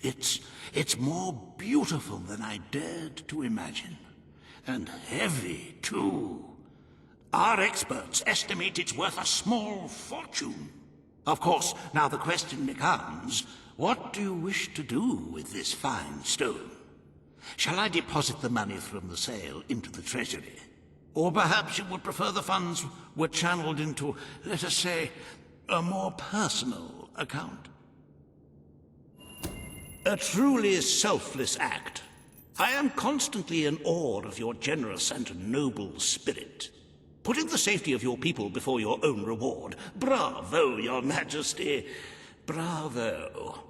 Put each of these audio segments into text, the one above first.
It's more beautiful than I dared to imagine. And heavy, too. Our experts estimate it's worth a small fortune. Of course, now the question becomes, what do you wish to do with this fine stone? Shall I deposit the money from the sale into the treasury? Or perhaps you would prefer the funds were channeled into, let us say, a more personal account? A truly selfless act. I am constantly in awe of your generous and noble spirit. Putting the safety of your people before your own reward. Bravo, Your Majesty. Bravo.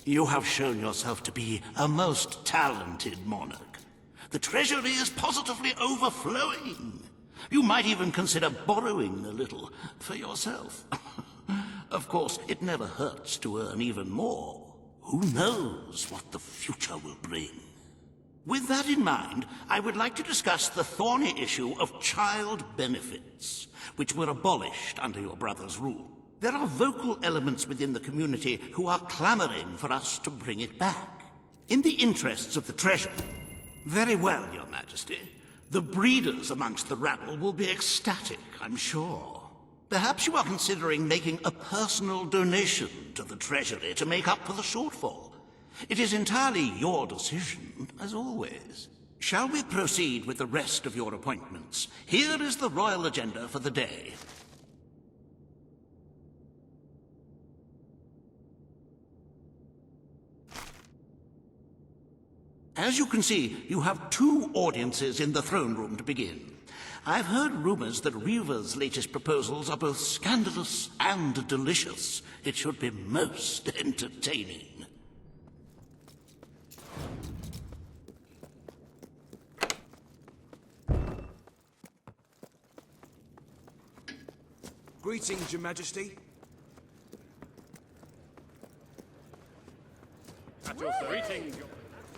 You have shown yourself to be a most talented monarch. The treasury is positively overflowing. You might even consider borrowing a little for yourself. Of course, it never hurts to earn even more. Who knows what the future will bring? With that in mind, I would like to discuss the thorny issue of child benefits, which were abolished under your brother's rule. There are vocal elements within the community who are clamoring for us to bring it back. In the interests of the treasure. Very well, Your Majesty. The breeders amongst the rabble will be ecstatic, I'm sure. Perhaps you are considering making a personal donation to the treasury to make up for the shortfall. It is entirely your decision, as always. Shall we proceed with the rest of your appointments? Here is the royal agenda for the day. As you can see, you have 2 audiences in the throne room to begin. I've heard rumors that Reva's latest proposals are both scandalous and delicious. It should be most entertaining. Greetings, Your Majesty. Greetings,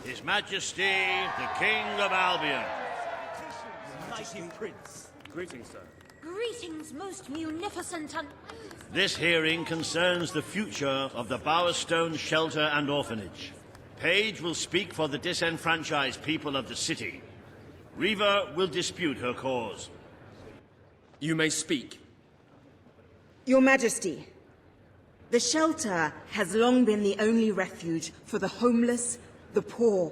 His Majesty, the King of Albion. Mighty Prince. Greetings, sir. Greetings, most munificent and... This hearing concerns the future of the Bowerstone Shelter and Orphanage. Paige will speak for the disenfranchised people of the city. Reva will dispute her cause. You may speak. Your Majesty, the shelter has long been the only refuge for the homeless, the poor,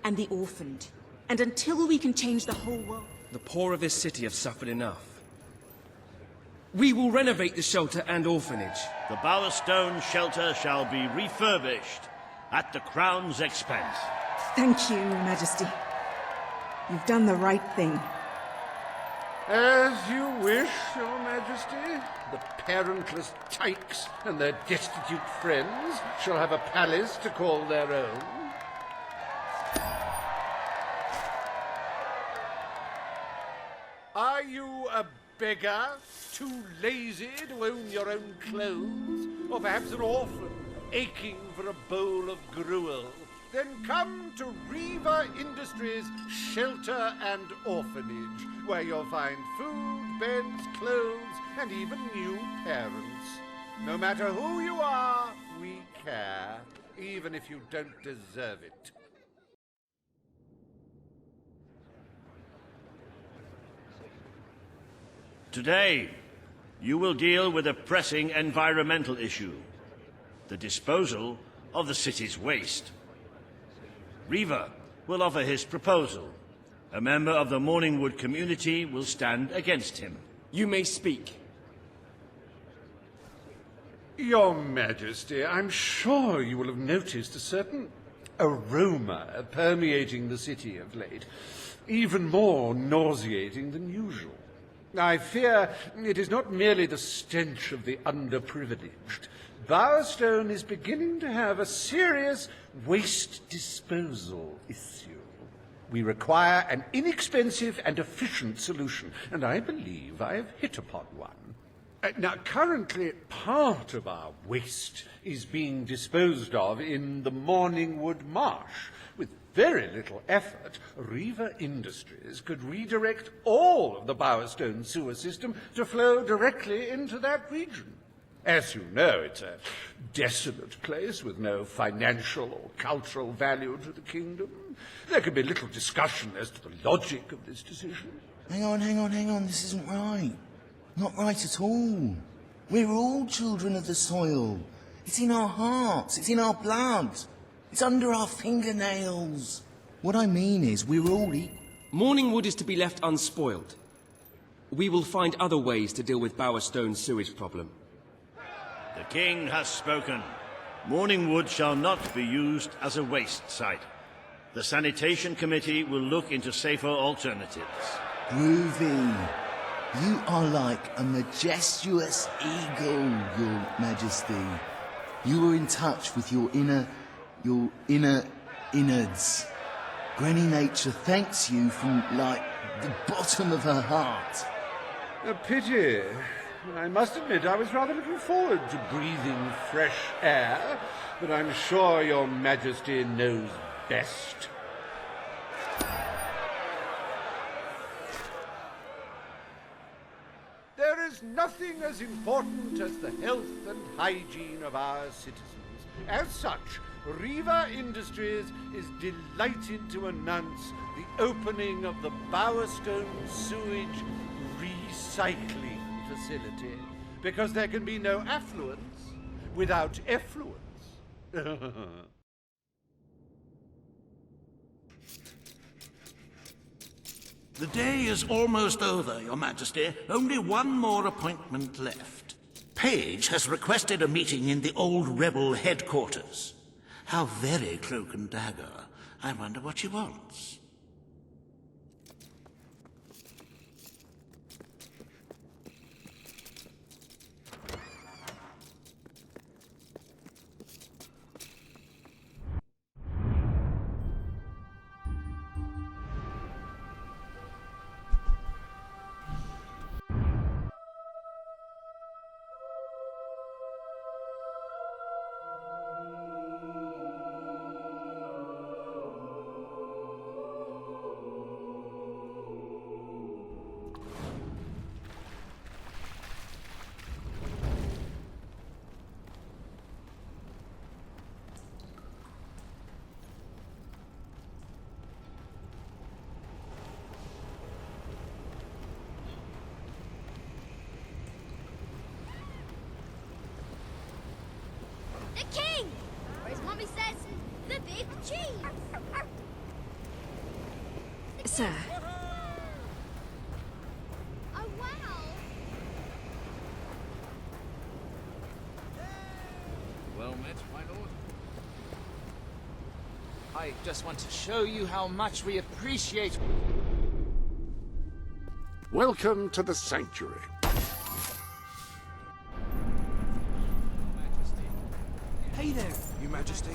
and the orphaned. And until we can change the whole world... The poor of this city have suffered enough. We will renovate the shelter and orphanage. The Bowerstone Shelter shall be refurbished at the Crown's expense. Thank you, Your Majesty. You've done the right thing. As you wish, Your Majesty. The parentless tykes and their destitute friends shall have a palace to call their own. Are you a beggar, too lazy to own your own clothes? Or perhaps an orphan, aching for a bowl of gruel? Then come to Reva Industries Shelter and Orphanage, where you'll find food, beds, clothes, and even new parents. No matter who you are, we care, even if you don't deserve it. Today, you will deal with a pressing environmental issue, the disposal of the city's waste. Reva will offer his proposal. A member of the Morningwood community will stand against him. You may speak. Your Majesty, I'm sure you will have noticed a certain aroma permeating the city of late, even more nauseating than usual. I fear it is not merely the stench of the underprivileged. Bowerstone is beginning to have a serious waste disposal issue. We require an inexpensive and efficient solution, and I believe I have hit upon one. Now, currently, part of our waste is being disposed of in the Morningwood Marsh. With very little effort, Riva Industries could redirect all of the Bowerstone sewer system to flow directly into that region. As you know, it's a desolate place with no financial or cultural value to the kingdom. There can be little discussion as to the logic of this decision. Hang on, this isn't right. Not right at all. We're all children of the soil. It's in our hearts, it's in our blood. It's under our fingernails. What I mean is, we're all Morningwood is to be left unspoiled. We will find other ways to deal with Bowerstone's sewage problem. The king has spoken. Morningwood shall not be used as a waste site. The sanitation committee will look into safer alternatives. groovy. You are like a majestuous eagle, Your Majesty. You are in touch with your inner innards. Granny Nature thanks you from, like, the bottom of her heart. A pity. I must admit I was rather looking forward to breathing fresh air, but I'm sure Your Majesty knows best. There is nothing as important as the health and hygiene of our citizens. As such, Riva Industries is delighted to announce the opening of the Bowerstone Sewage Recycling Facility, because there can be no affluence without effluence. The day is almost over, Your Majesty. Only one more appointment left. Page has requested a meeting in the old rebel headquarters. How very cloak and dagger. I wonder what she wants. The king! Or as Mommy says, the big cheese! Sir, Oh, wow! Well met, my lord. I just want to show you how much we appreciate... Welcome to the sanctuary. Hey there, Your Majesty.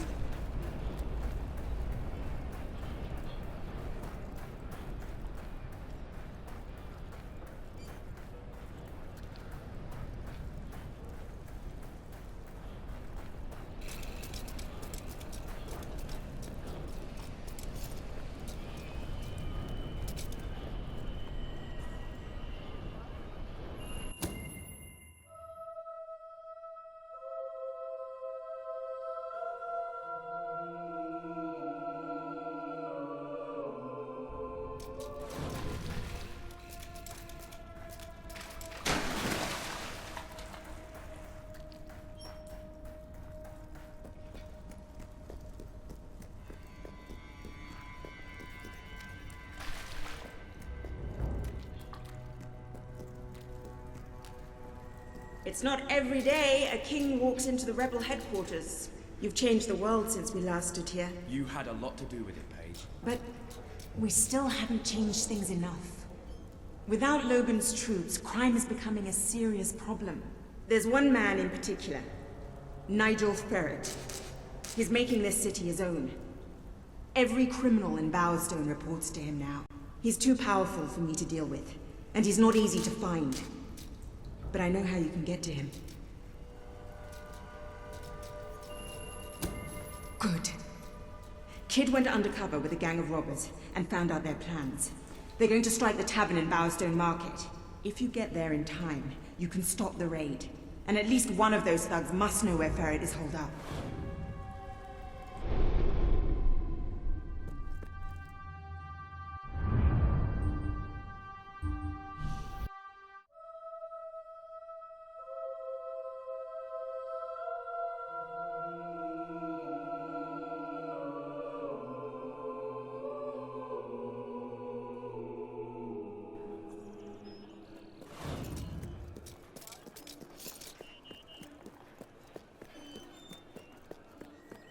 it's not every day a king walks into the rebel headquarters. You've changed the world since we last stood here. You had a lot to do with it, Paige. But we still haven't changed things enough. Without Logan's troops, crime is becoming a serious problem. There's one man in particular, Nigel Ferret. He's making this city his own. Every criminal in Bowerstone reports to him now. He's too powerful for me to deal with, and he's not easy to find. But I know how you can get to him. Good. Kid went undercover with a gang of robbers and found out their plans. They're going to strike the tavern in Bowerstone Market. If you get there in time, you can stop the raid. And at least one of those thugs must know where Ferret is holed up.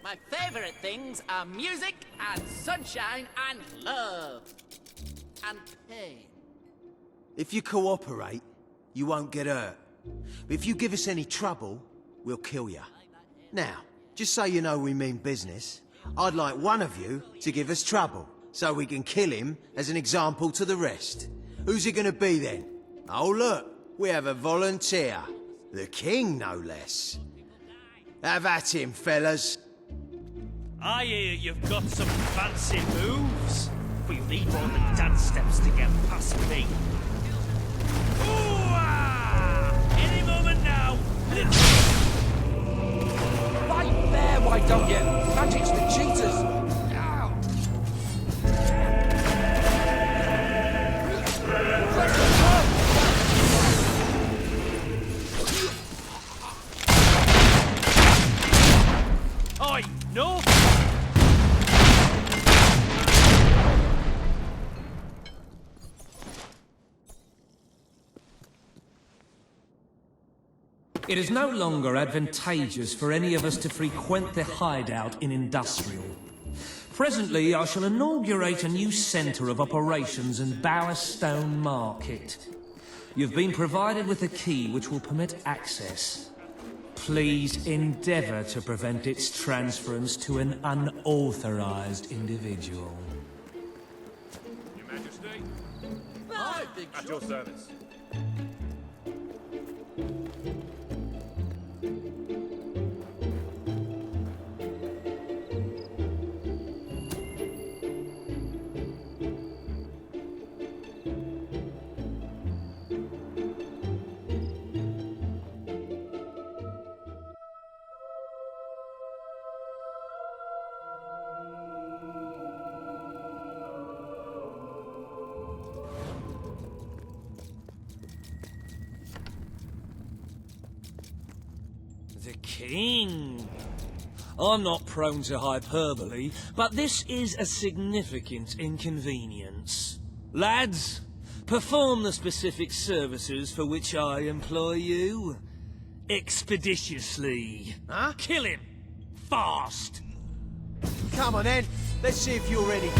My favorite things are music and sunshine and love. And pain. If you cooperate, you won't get hurt. But if you give us any trouble, we'll kill you. Now, just so you know we mean business, I'd like one of you to give us trouble, so we can kill him as an example to the rest. Who's it gonna be then? Oh look, we have a volunteer. The king, no less. Have at him, fellas. I hear you've got some fancy moves, but you need more than dance steps to get past me. Ooh-ah! Any moment now, and it's... Right there, why don't you? Magic's for cheaters. Oi, no! It is no longer advantageous for any of us to frequent the hideout in Industrial. Presently, I shall inaugurate a new centre of operations in Bowerstone Market. You've been provided with a key which will permit access. Please endeavour to prevent its transference to an unauthorised individual. Your Majesty? Hi, Big At your service. The king. I'm not prone to hyperbole, but this is a significant inconvenience. Lads, perform the specific services for which I employ you. Expeditiously. Huh? Kill him. Fast. Come on then, let's see if you're ready.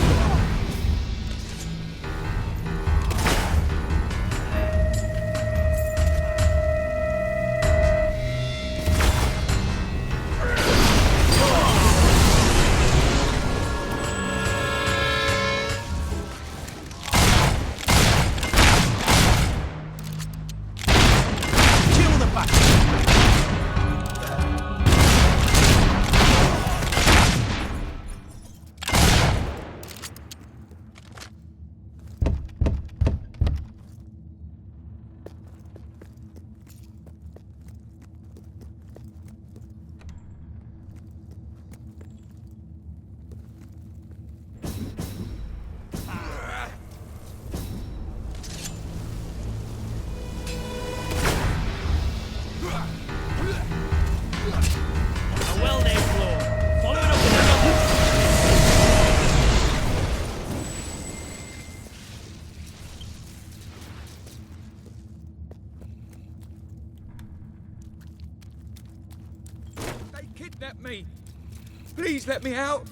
A well-named floor. Follow it up with another. They kidnapped me. Please let me out.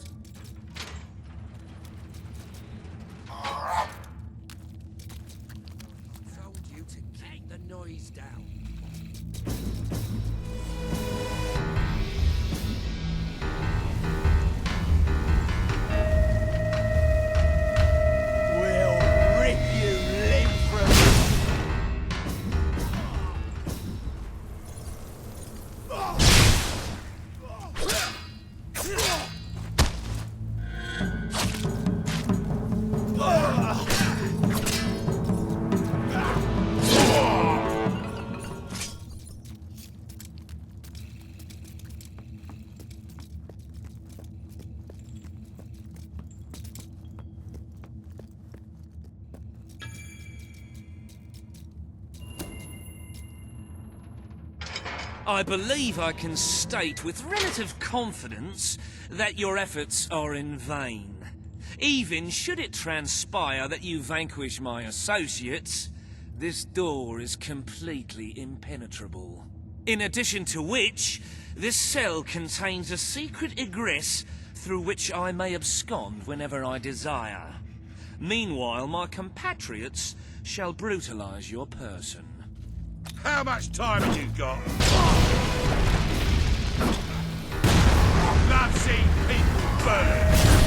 Told you to keep the noise down. I believe I can state with relative confidence that your efforts are in vain. Even should it transpire that you vanquish my associates, this door is completely impenetrable. In addition to which, this cell contains a secret egress through which I may abscond whenever I desire. Meanwhile, my compatriots shall brutalize your person. How much time have you got? Love seeing people burn.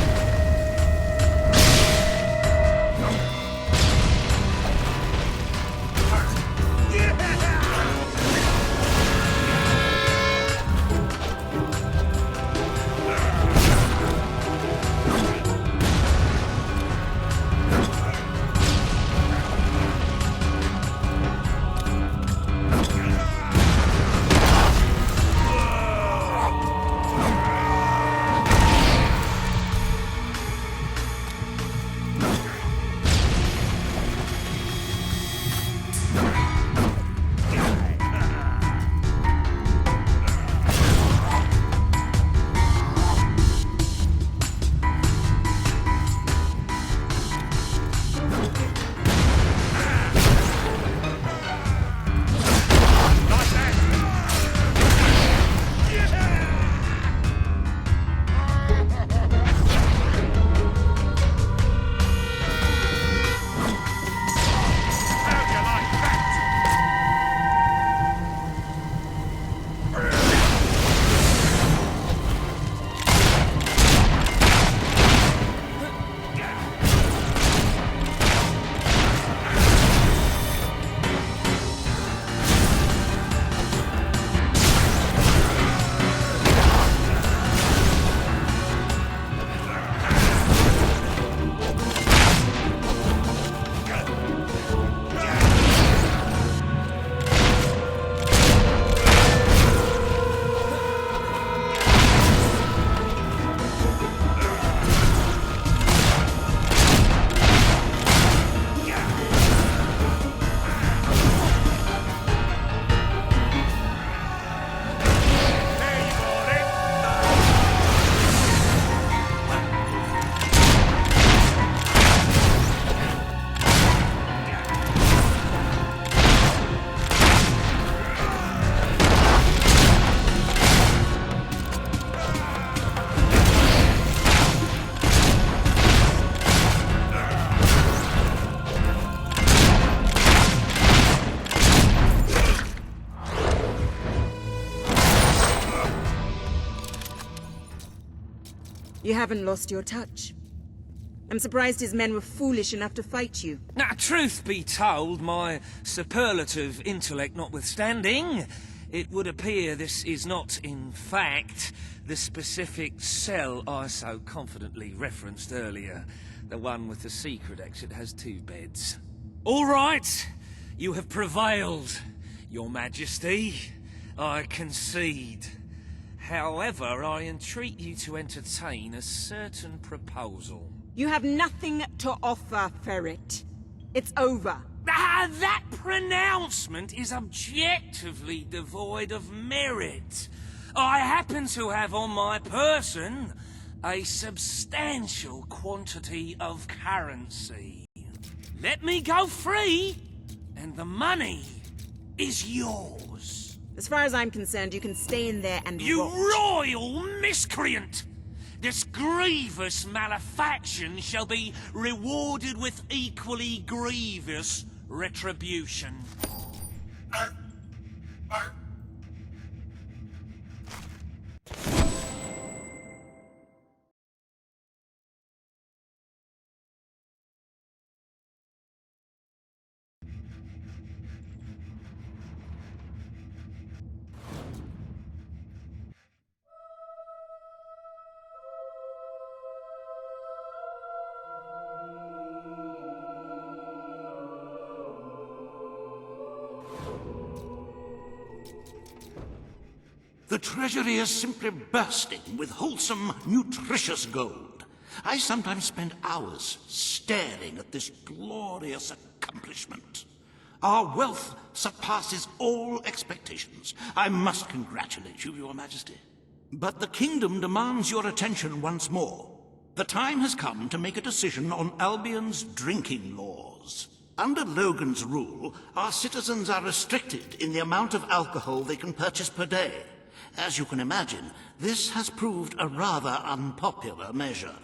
You haven't lost your touch. I'm surprised his men were foolish enough to fight you. Now, truth be told, my superlative intellect notwithstanding, it would appear this is not, in fact, the specific cell I so confidently referenced earlier. The one with the secret exit has 2 beds. All right, you have prevailed, Your Majesty. I concede. However, I entreat you to entertain a certain proposal. You have nothing to offer, Ferret. It's over. Ah, that pronouncement is objectively devoid of merit. I happen to have on my person a substantial quantity of currency. Let me go free, and the money is yours. As far as I'm concerned, you can stay in there and You rot. royal miscreant! This grievous malefaction shall be rewarded with equally grievous retribution. The treasury is simply bursting with wholesome, nutritious gold. I sometimes spend hours staring at this glorious accomplishment. Our wealth surpasses all expectations. I must congratulate you, Your Majesty. But the kingdom demands your attention once more. The time has come to make a decision on Albion's drinking laws. Under Logan's rule, our citizens are restricted in the amount of alcohol they can purchase per day. As you can imagine, this has proved a rather unpopular measure.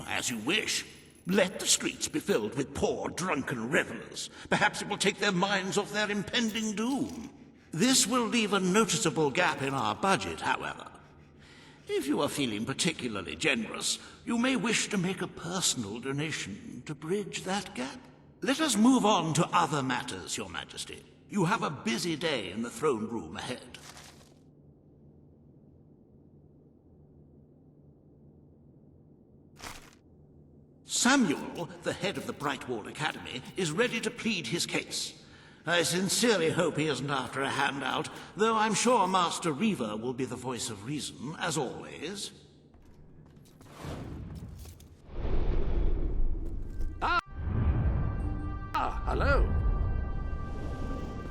As you wish. Let the streets be filled with poor, drunken revelers. Perhaps it will take their minds off their impending doom. This will leave a noticeable gap in our budget, however. If you are feeling particularly generous, you may wish to make a personal donation to bridge that gap. Let us move on to other matters, Your Majesty. You have a busy day in the throne room ahead. Samuel, the head of the Brightwall Academy, is ready to plead his case. I sincerely hope he isn't after a handout, though I'm sure Master Reaver will be the voice of reason, as always. Hello.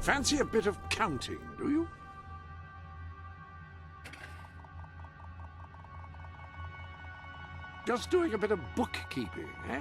Fancy a bit of counting, do you? Just doing a bit of bookkeeping, eh?